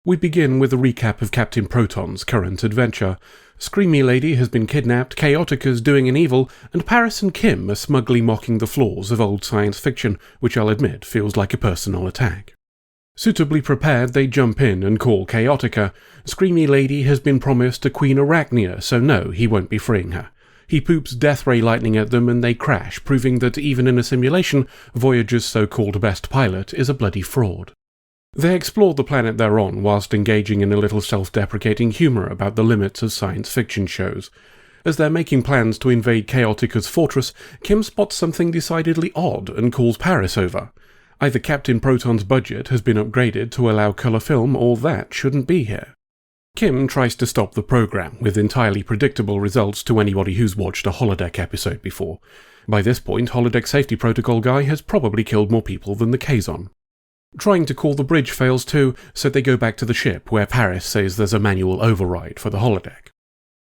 We begin with a recap of Captain Proton's current adventure. Screamy Lady has been kidnapped, CHAOTICA's doing an evil, and Paris and Kim are smugly mocking the flaws of old science fiction, which I'll admit feels like a personal attack. Suitably prepared, they jump in and call CHAOTICA. Screamy Lady has been promised to Queen Arachnia, so no, he won't be freeing her. He poops death ray lightning at them and they crash, proving that even in a simulation, Voyager's so-called best pilot is a bloody fraud. They explore the planet they're on whilst engaging in a little self-deprecating humour about the limits of science fiction shows. As they're making plans to invade CHAOTICA's fortress, Kim spots something decidedly odd and calls Paris over. Either Captain Proton's budget has been upgraded to allow colour film, or that shouldn't be here. Kim tries to stop the program, with entirely predictable results to anybody who's watched a Holodeck episode before. By this point, Holodeck safety protocol guy has probably killed more people than the Kazon. Trying to call the bridge fails too, so they go back to the ship, where Paris says there's a manual override for the holodeck.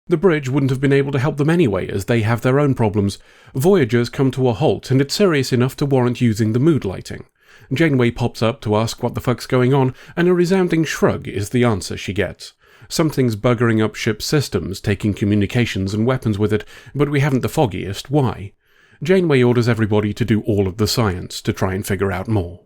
The bridge wouldn't have been able to help them anyway, as they have their own problems. Voyagers come to a halt, and it's serious enough to warrant using the mood lighting. Janeway pops up to ask what the fuck's going on, and a resounding shrug is the answer she gets. Something's buggering up ship's systems, taking communications and weapons with it, but we haven't the foggiest why. Janeway orders everybody to do all of the science to try and figure out more.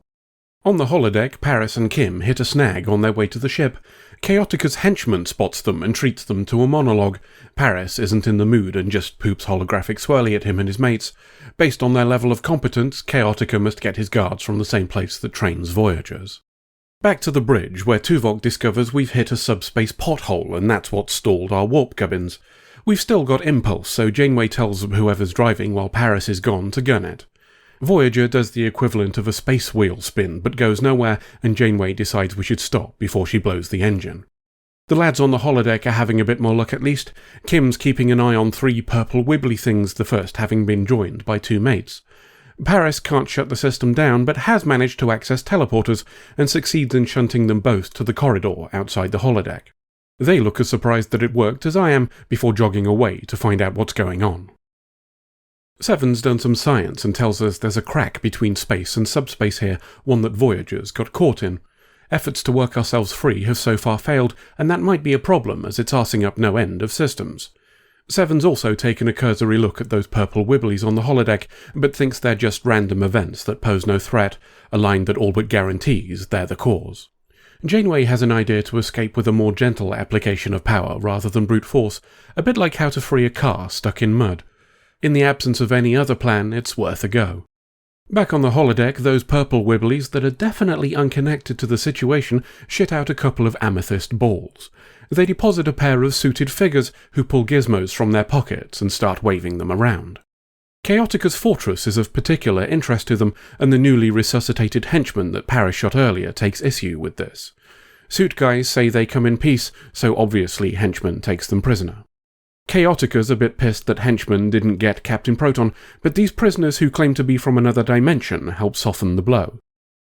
On the holodeck, Paris and Kim hit a snag on their way to the ship. CHAOTICA's henchman spots them and treats them to a monologue. Paris isn't in the mood and just poops holographic swirly at him and his mates. Based on their level of competence, CHAOTICA must get his guards from the same place that trains Voyagers. Back to the bridge, where Tuvok discovers we've hit a subspace pothole, and that's what stalled our warp gubbins. We've still got impulse, so Janeway tells whoever's driving while Paris is gone to gun it. Voyager does the equivalent of a space wheel spin, but goes nowhere, and Janeway decides we should stop before she blows the engine. The lads on the holodeck are having a bit more luck at least. Kim's keeping an eye on 3 purple wibbly things, the first having been joined by 2 mates. Paris can't shut the system down, but has managed to access teleporters, and succeeds in shunting them both to the corridor outside the holodeck. They look as surprised that it worked as I am, before jogging away to find out what's going on. Seven's done some science and tells us there's a crack between space and subspace here, one that Voyagers got caught in. Efforts to work ourselves free have so far failed, and that might be a problem as it's arsing up no end of systems. Seven's also taken a cursory look at those purple wibblies on the holodeck, but thinks they're just random events that pose no threat, a line that all but guarantees they're the cause. Janeway has an idea to escape with a more gentle application of power rather than brute force, a bit like how to free a car stuck in mud. In the absence of any other plan, it's worth a go. Back on the holodeck, those purple wibblies that are definitely unconnected to the situation shit out a couple of amethyst balls. They deposit a pair of suited figures who pull gizmos from their pockets and start waving them around. CHAOTICA's fortress is of particular interest to them, and the newly resuscitated henchman that Paris shot earlier takes issue with this. Suit guys say they come in peace, so obviously henchman takes them prisoner. CHAOTICA's a bit pissed that henchman didn't get Captain Proton, but these prisoners who claim to be from another dimension help soften the blow.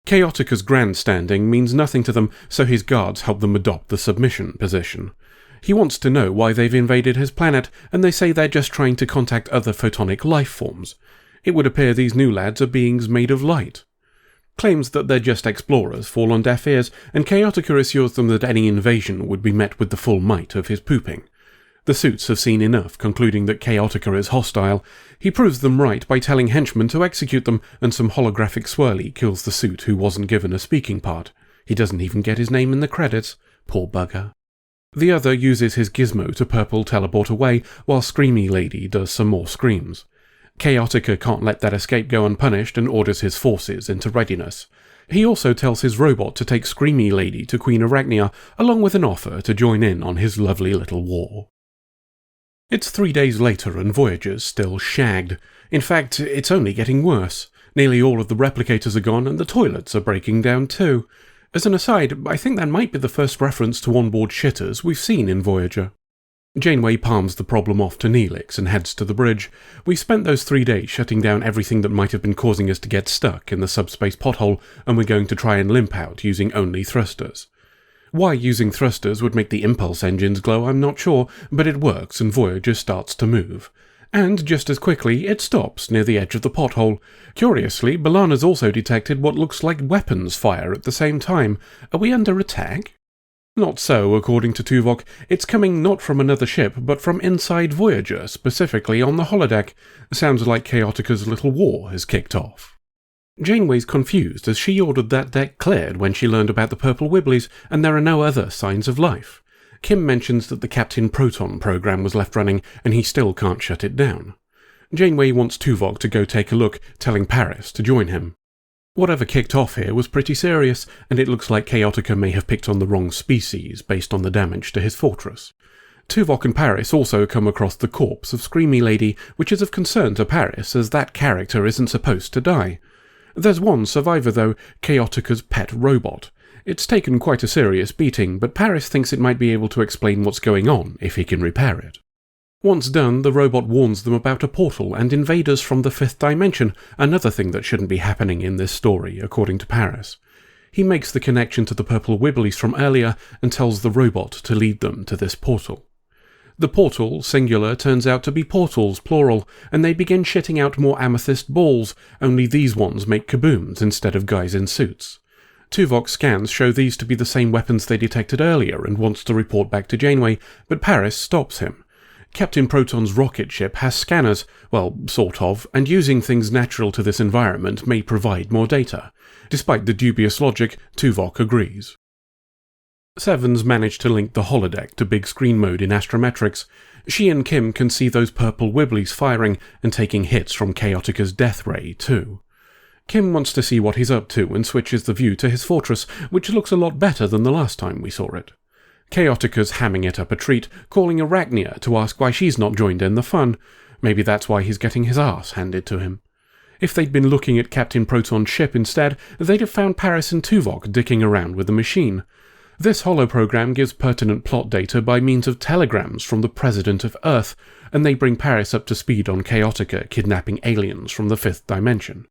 CHAOTICA's grandstanding means nothing to them, so his guards help them adopt the submission position. He wants to know why they've invaded his planet, and they say they're just trying to contact other photonic life forms. It would appear these new lads are beings made of light. Claims that they're just explorers fall on deaf ears, and CHAOTICA assures them that any invasion would be met with the full might of his pooping. The suits have seen enough, concluding that CHAOTICA is hostile. He proves them right by telling henchmen to execute them, and some holographic swirly kills the suit who wasn't given a speaking part. He doesn't even get his name in the credits. Poor bugger. The other uses his gizmo to purple teleport away, while Screamy Lady does some more screams. CHAOTICA can't let that escape go unpunished and orders his forces into readiness. He also tells his robot to take Screamy Lady to Queen Arachnia, along with an offer to join in on his lovely little war. It's 3 days later and Voyager's still shagged. In fact, it's only getting worse. Nearly all of the replicators are gone and the toilets are breaking down too. As an aside, I think that might be the first reference to onboard shitters we've seen in Voyager. Janeway palms the problem off to Neelix and heads to the bridge. We've spent those 3 days shutting down everything that might have been causing us to get stuck in the subspace pothole, and we're going to try and limp out using only thrusters. Why using thrusters would make the impulse engines glow, I'm not sure, but it works and Voyager starts to move. And just as quickly, it stops near the edge of the pothole. Curiously, B'Elanna's also detected what looks like weapons fire at the same time. Are we under attack? Not so, according to Tuvok. It's coming not from another ship, but from inside Voyager, specifically on the holodeck. Sounds like Chaotica's little war has kicked off. Janeway's confused as she ordered that deck cleared when she learned about the purple wibblies, and there are no other signs of life. Kim mentions that the Captain Proton program was left running, and he still can't shut it down. Janeway wants Tuvok to go take a look, telling Paris to join him. Whatever kicked off here was pretty serious, and it looks like Chaotica may have picked on the wrong species based on the damage to his fortress. Tuvok and Paris also come across the corpse of Screamy Lady, which is of concern to Paris as that character isn't supposed to die. There's one survivor though, Chaotica's pet robot. It's taken quite a serious beating, but Paris thinks it might be able to explain what's going on if he can repair it. Once done, the robot warns them about a portal and invaders from the fifth dimension, another thing that shouldn't be happening in this story, according to Paris. He makes the connection to the purple wibblies from earlier and tells the robot to lead them to this portal. The portal, singular, turns out to be portals, plural, and they begin shitting out more amethyst balls, only these ones make kabooms instead of guys in suits. Tuvok's scans show these to be the same weapons they detected earlier and wants to report back to Janeway, but Paris stops him. Captain Proton's rocket ship has scanners, well, sort of, and using things natural to this environment may provide more data. Despite the dubious logic, Tuvok agrees. Seven's managed to link the holodeck to big screen mode in astrometrics. She and Kim can see those purple wibblies firing and taking hits from Chaotica's death ray, too. Kim wants to see what he's up to and switches the view to his fortress, which looks a lot better than the last time we saw it. Chaotica's hamming it up a treat, calling Arachnia to ask why she's not joined in the fun. Maybe that's why he's getting his arse handed to him. If they'd been looking at Captain Proton's ship instead, they'd have found Paris and Tuvok dicking around with the machine. This holoprogram gives pertinent plot data by means of telegrams from the President of Earth, and they bring Paris up to speed on Chaotica kidnapping aliens from the fifth dimension.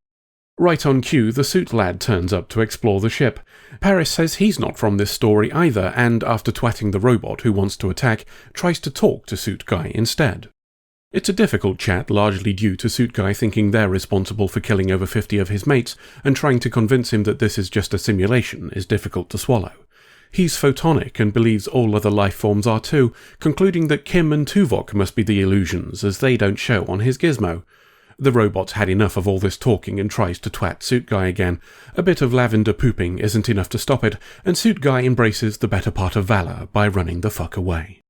Right on cue, the suit lad turns up to explore the ship. Paris says he's not from this story either, and after twatting the robot who wants to attack, tries to talk to Suit Guy instead. It's a difficult chat, largely due to Suit Guy thinking they're responsible for killing over 50 of his mates, and trying to convince him that this is just a simulation is difficult to swallow. He's photonic and believes all other life forms are too, concluding that Kim and Tuvok must be the illusions, as they don't show on his gizmo. The robot's had enough of all this talking and tries to twat Suit Guy again. A bit of lavender pooping isn't enough to stop it, and Suit Guy embraces the better part of valor by running the fuck away.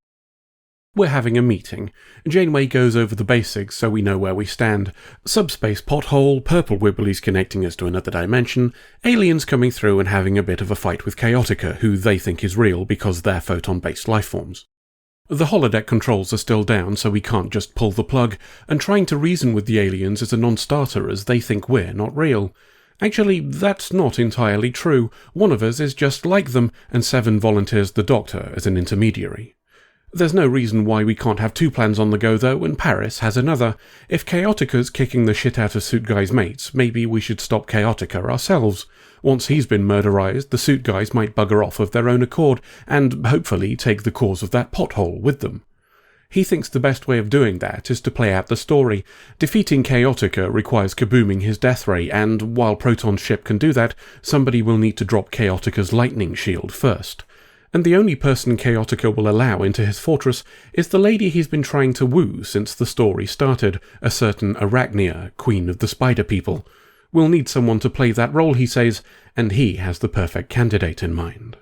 We're having a meeting. Janeway goes over the basics so we know where we stand. Subspace pothole, purple wibblies connecting us to another dimension, aliens coming through and having a bit of a fight with Chaotica, who they think is real because they're photon-based lifeforms. The holodeck controls are still down, so we can't just pull the plug, and trying to reason with the aliens is a non-starter as they think we're not real. Actually, that's not entirely true. One of us is just like them, and Seven volunteers the Doctor as an intermediary. There's no reason why we can't have two plans on the go though, and Paris has another. If Chaotica's kicking the shit out of Suit Guy's mates, maybe we should stop Chaotica ourselves. Once he's been murderized, the Suit Guys might bugger off of their own accord, and hopefully take the cause of that pothole with them. He thinks the best way of doing that is to play out the story. Defeating Chaotica requires kabooming his death ray, and while Proton's ship can do that, somebody will need to drop Chaotica's lightning shield first. And the only person Chaotica will allow into his fortress is the lady he's been trying to woo since the story started, a certain Arachnia, Queen of the Spider People. We'll need someone to play that role, he says, and he has the perfect candidate in mind.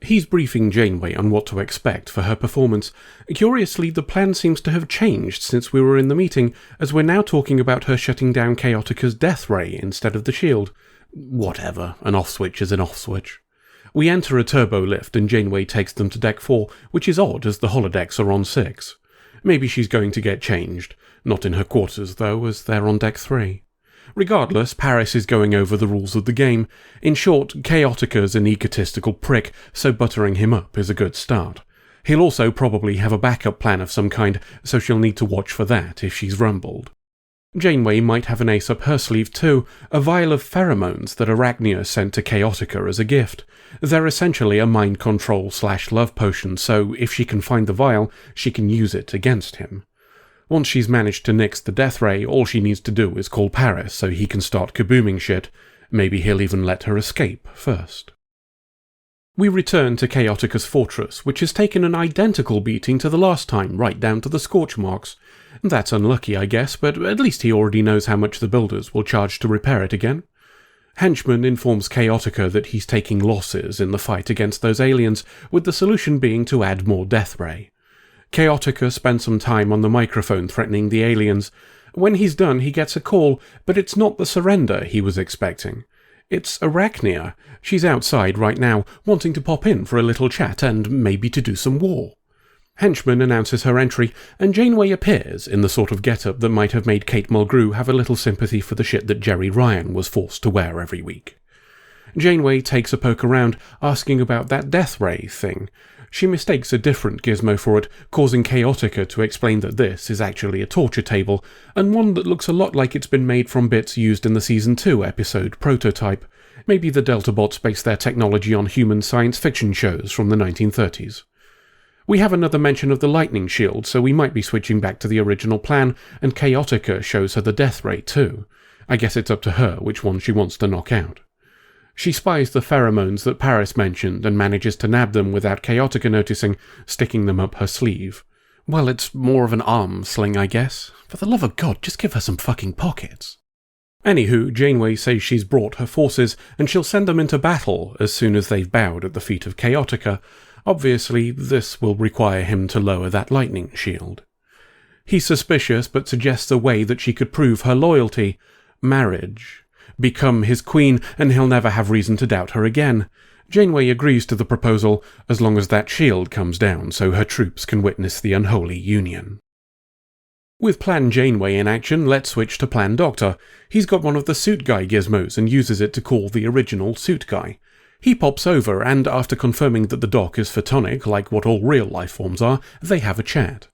He's briefing Janeway on what to expect for her performance. Curiously, the plan seems to have changed since we were in the meeting, as we're now talking about her shutting down Chaotica's death ray instead of the shield. Whatever, an off switch is an off switch. We enter a turbo lift and Janeway takes them to Deck 4, which is odd as the holodecks are on 6. Maybe she's going to get changed. Not in her quarters, though, as they're on Deck 3. Regardless, Paris is going over the rules of the game. In short, Chaotica's an egotistical prick, so buttering him up is a good start. He'll also probably have a backup plan of some kind, so she'll need to watch for that if she's rumbled. Janeway might have an ace up her sleeve too, a vial of pheromones that Arachnia sent to Chaotica as a gift. They're essentially a mind control / love potion, so if she can find the vial, she can use it against him. Once she's managed to nix the death ray, all she needs to do is call Paris so he can start kabooming shit. Maybe he'll even let her escape first. We return to Chaotica's fortress, which has taken an identical beating to the last time, right down to the scorch marks. That's unlucky, I guess, but at least he already knows how much the builders will charge to repair it again. Henchman informs Chaotica that he's taking losses in the fight against those aliens, with the solution being to add more death ray. Chaotica spends some time on the microphone threatening the aliens. When he's done, he gets a call, but it's not the surrender he was expecting. It's Arachnia. She's outside right now, wanting to pop in for a little chat and maybe to do some war. Henchman announces her entry, and Janeway appears in the sort of get-up that might have made Kate Mulgrew have a little sympathy for the shit that Jerry Ryan was forced to wear every week. Janeway takes a poke around, asking about that death ray thing. She mistakes a different gizmo for it, causing Chaotica to explain that this is actually a torture table, and one that looks a lot like it's been made from bits used in the Season 2 episode Prototype. Maybe the Deltabots based their technology on human science fiction shows from the 1930s. We have another mention of the lightning shield, so we might be switching back to the original plan, and Chaotica shows her the death ray too. I guess it's up to her which one she wants to knock out. She spies the pheromones that Paris mentioned and manages to nab them without Chaotica noticing, sticking them up her sleeve. Well, it's more of an arm sling, I guess. For the love of God, just give her some fucking pockets. Anywho, Janeway says she's brought her forces, and she'll send them into battle as soon as they've bowed at the feet of Chaotica. Obviously, this will require him to lower that lightning shield. He's suspicious, but suggests a way that she could prove her loyalty. Marriage. Become his queen, and he'll never have reason to doubt her again. Janeway agrees to the proposal, as long as that shield comes down so her troops can witness the unholy union. With Plan Janeway in action, let's switch to Plan Doctor. He's got one of the Suit Guy gizmos and uses it to call the original Suit Guy. He pops over, and after confirming that the doc is photonic, like what all real life forms are, they have a chat.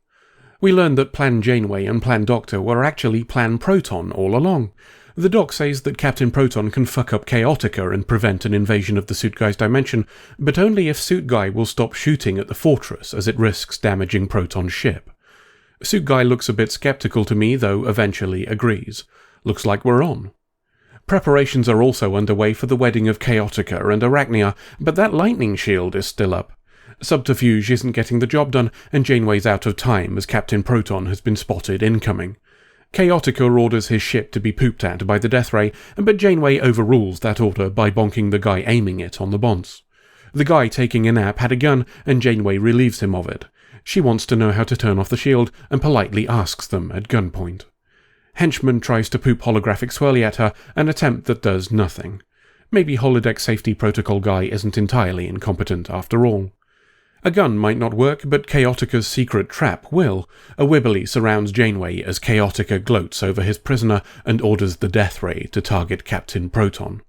We learn that Plan Janeway and Plan Doctor were actually Plan Proton all along. The doc says that Captain Proton can fuck up Chaotica and prevent an invasion of the Suit Guy's dimension, but only if Suit Guy will stop shooting at the fortress as it risks damaging Proton's ship. Suit Guy looks a bit skeptical to me, though eventually agrees. Looks like we're on. Preparations are also underway for the wedding of Chaotica and Arachnia, but that lightning shield is still up. Subterfuge isn't getting the job done, and Janeway's out of time as Captain Proton has been spotted incoming. Chaotica orders his ship to be pooped at by the death ray, but Janeway overrules that order by bonking the guy aiming it on the bonce. The guy taking a nap had a gun, and Janeway relieves him of it. She wants to know how to turn off the shield, and politely asks them at gunpoint. Henchman tries to poop holographic swirly at her, an attempt that does nothing. Maybe Holodeck safety protocol guy isn't entirely incompetent after all. A gun might not work, but Chaotica's secret trap will. A wibbly surrounds Janeway as Chaotica gloats over his prisoner and orders the death ray to target Captain Proton.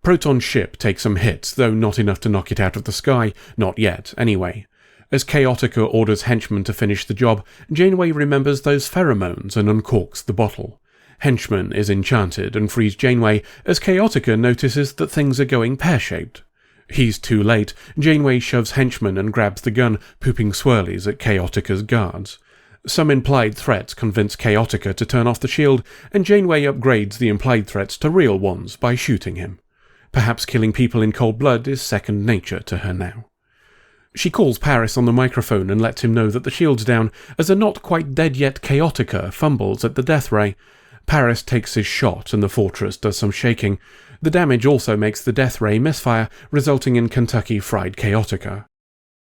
Proton's ship takes some hits, though not enough to knock it out of the sky, not yet, anyway. As Chaotica orders Henchman to finish the job, Janeway remembers those pheromones and uncorks the bottle. Henchman is enchanted and frees Janeway, as Chaotica notices that things are going pear-shaped. He's too late. Janeway shoves Henchman and grabs the gun, pooping swirlies at Chaotica's guards. Some implied threats convince Chaotica to turn off the shield, and Janeway upgrades the implied threats to real ones by shooting him. Perhaps killing people in cold blood is second nature to her now. She calls Paris on the microphone and lets him know that the shield's down, as a not-quite-dead-yet Chaotica fumbles at the death ray. Paris takes his shot and the fortress does some shaking. The damage also makes the death ray misfire, resulting in Kentucky Fried Chaotica.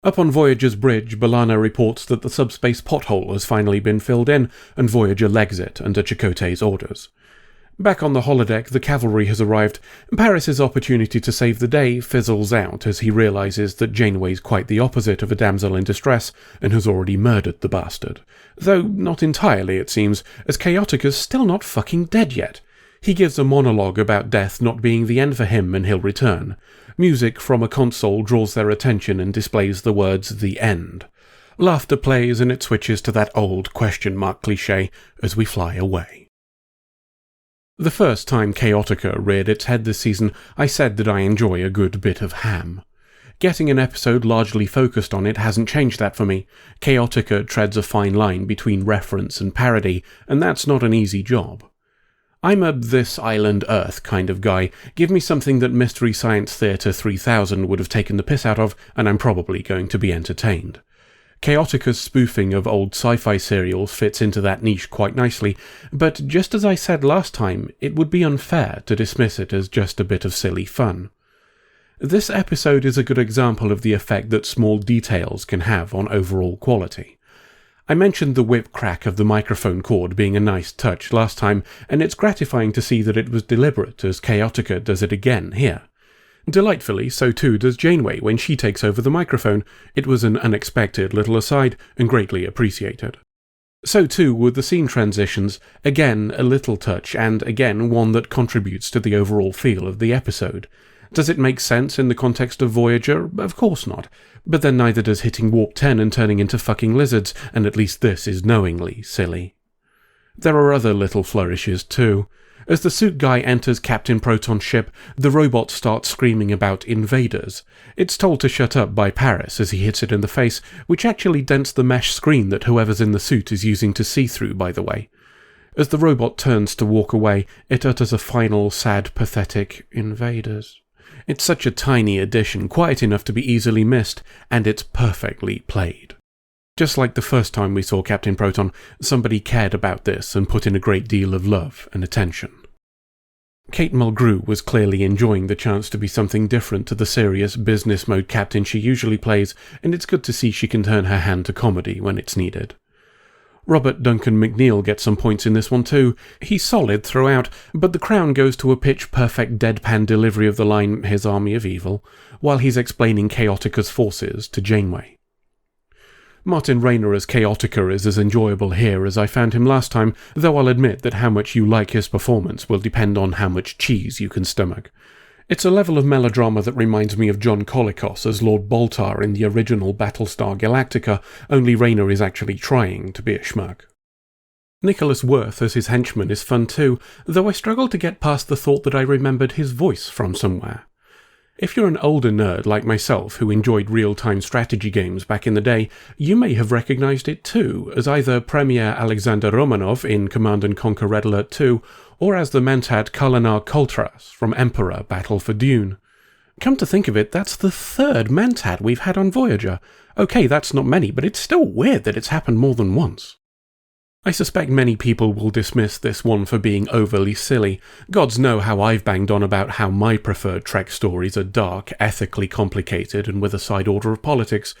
Up on Voyager's bridge, B'Elanna reports that the subspace pothole has finally been filled in, and Voyager legs it under Chakotay's orders. Back on the holodeck, the cavalry has arrived. Paris's opportunity to save the day fizzles out as he realizes that Janeway's quite the opposite of a damsel in distress and has already murdered the bastard. Though not entirely, it seems, as Chaotica's still not fucking dead yet. He gives a monologue about death not being the end for him and he'll return. Music from a console draws their attention and displays the words "the end." Laughter plays and it switches to that old question mark cliché as we fly away. The first time Chaotica reared its head this season, I said that I enjoy a good bit of ham. Getting an episode largely focused on it hasn't changed that for me. Chaotica treads a fine line between reference and parody, and that's not an easy job. I'm a This Island Earth kind of guy. Give me something that Mystery Science Theatre 3000 would have taken the piss out of, and I'm probably going to be entertained. CHAOTICA's spoofing of old sci-fi serials fits into that niche quite nicely, but just as I said last time, it would be unfair to dismiss it as just a bit of silly fun. This episode is a good example of the effect that small details can have on overall quality. I mentioned the whip crack of the microphone cord being a nice touch last time, and it's gratifying to see that it was deliberate as CHAOTICA does it again here. Delightfully, so too does Janeway when she takes over the microphone. It was an unexpected little aside and greatly appreciated. So too were the scene transitions, again a little touch and again one that contributes to the overall feel of the episode. Does it make sense in the context of Voyager? Of course not. But then neither does hitting warp 10 and turning into fucking lizards, and at least this is knowingly silly. There are other little flourishes too. As the suit guy enters Captain Proton's ship, the robot starts screaming about invaders. It's told to shut up by Paris as he hits it in the face, which actually dents the mesh screen that whoever's in the suit is using to see through, by the way. As the robot turns to walk away, it utters a final, sad, pathetic, invaders. It's such a tiny addition, quiet enough to be easily missed, and it's perfectly played. Just like the first time we saw Captain Proton, somebody cared about this and put in a great deal of love and attention. Kate Mulgrew was clearly enjoying the chance to be something different to the serious business mode captain she usually plays, and it's good to see she can turn her hand to comedy when it's needed. Robert Duncan McNeil gets some points in this one too. He's solid throughout, but the crown goes to a pitch-perfect deadpan delivery of the line, "His army of evil," while he's explaining CHAOTICA's forces to Janeway. Martin Rayner as CHAOTICA is as enjoyable here as I found him last time, though I'll admit that how much you like his performance will depend on how much cheese you can stomach. It's a level of melodrama that reminds me of John Colicos as Lord Boltar in the original Battlestar Galactica, only Rayner is actually trying to be a schmuck. Nicholas Worth as his henchman is fun too, though I struggle to get past the thought that I remembered his voice from somewhere. If you're an older nerd like myself who enjoyed real-time strategy games back in the day, you may have recognised it too, as either Premier Alexander Romanov in Command & Conquer Red Alert 2, or as the mentat Kalinar Koltras from Emperor Battle for Dune. Come to think of it, that's the third mentat we've had on Voyager. Okay, that's not many, but it's still weird that it's happened more than once. I suspect many people will dismiss this one for being overly silly. Gods know how I've banged on about how my preferred Trek stories are dark, ethically complicated, and with a side order of politics,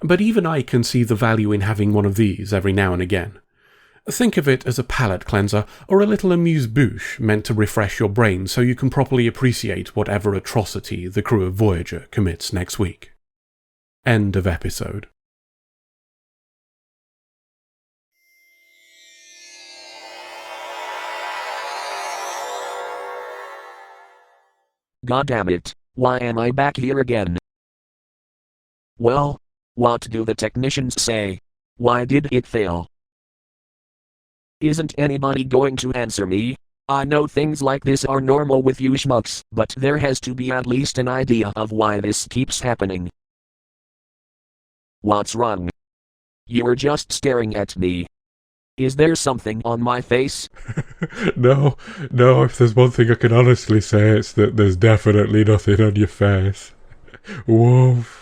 but even I can see the value in having one of these every now and again. Think of it as a palate cleanser, or a little amuse-bouche meant to refresh your brain so you can properly appreciate whatever atrocity the crew of Voyager commits next week. End of episode. God damn it, why am I back here again? Well, what do the technicians say? Why did it fail? Isn't anybody going to answer me? I know things like this are normal with you schmucks, but there has to be at least an idea of why this keeps happening. What's wrong? You were just staring at me. Is there something on my face? No, if there's one thing I can honestly say, it's that there's definitely nothing on your face. Woof.